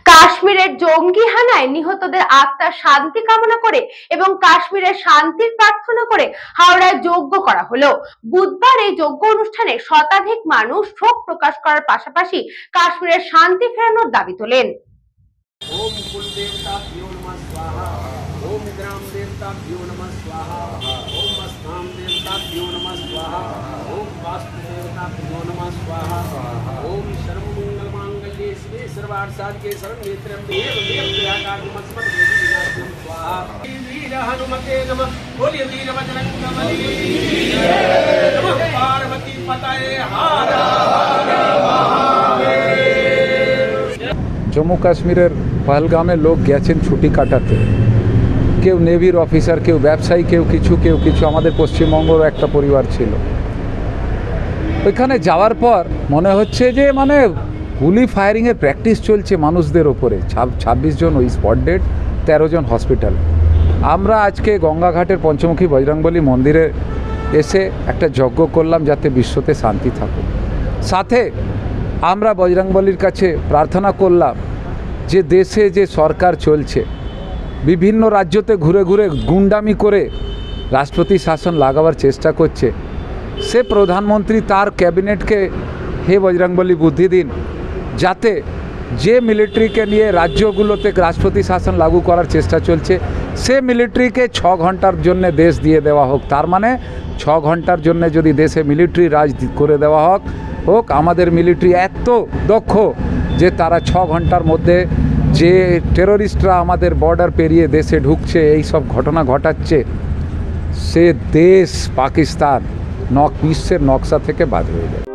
কাশ্মীরের জঙ্গি হানায় নিহতদের আত্মার শান্তি কামনা করে এবং কাশ্মীরের শান্তির প্রার্থনা করে হাওড়ায় যজ্ঞ করা হলো। বুধবার এই যজ্ঞ অনুষ্ঠানে শতাধিক মানুষ শোক প্রকাশ করার পাশাপাশি কাশ্মীরের শান্তি ফেরানোর দাবি তোলেন। ओम कुल देवताभ्यो नमः स्वाहा। ओम ग्राम देवताभ्यो नमः स्वाहा। ओम स्थान देवताभ्यो नमः स्वाहा। ओम वास्तु देवताभ्यो नमः स्वाहा। ओम सर्वमंगल मांगल्ये शिवे सर्वार्थसाधिके शरण्ये त्र्यंबके देवी आकाशमस्मत् देवी विनाशनं स्वाहा। वीर हनुमते नमः। बोलिए वीर बजरंगबली नमः। पार्वती पतये हर जम्मू काश्मीर पहलगामे लोक गेছেন ছুটি কাটাতে, কেউ নেভির অফিসার, কেউ ব্যবসায়ী, কেউ কিছু আমাদের পশ্চিমবঙ্গের একটা পরিবার ছিল। ওইখানে যাওয়ার পর মনে হচ্ছে যে মানে গুলি ফায়ারিংয়ের প্র্যাকটিস চলছে মানুষদের ওপরে। 26 জন ওই স্পট ডেড, 13 জন হসপিটাল। আমরা আজকে গঙ্গাঘাটের পঞ্চমুখী বজরংবলী মন্দিরে এসে একটা যজ্ঞ করলাম যাতে বিশ্বতে শান্তি থাকুক। সাথে আমরা বজরংবলীর কাছে প্রার্থনা করলাম যে দেশে যে সরকার চলছে, বিভিন্ন রাজ্যতে ঘুরে ঘুরে গুন্ডামি করে রাষ্ট্রপতি শাসন লাগাবার চেষ্টা করছে, সে প্রধানমন্ত্রী তার ক্যাবিনেটকে হে বজরংবলী বুদ্ধি দিন যাতে যে মিলিটারিকে নিয়ে রাজ্যগুলোতে রাষ্ট্রপতি শাসন লাগু করার চেষ্টা চলছে সে মিলিটারিকে 6 ঘন্টার জন্য দেশ দিয়ে দেওয়া হোক। তার মানে 6 ঘন্টার জন্য যদি দেশে মিলিটারি রাজ করে দেওয়া হোক, আমাদের মিলিটারি এত দক্ষ যে তারা 6 ঘন্টার মধ্যে যে টেররিস্টরা আমাদের বর্ডার পেরিয়ে দেশে ঢুকছে, এই সব ঘটনা ঘটাচ্ছে, সে দেশ পাকিস্তান বিশ্বের নকশা থেকে বাদ হয়ে যাবে।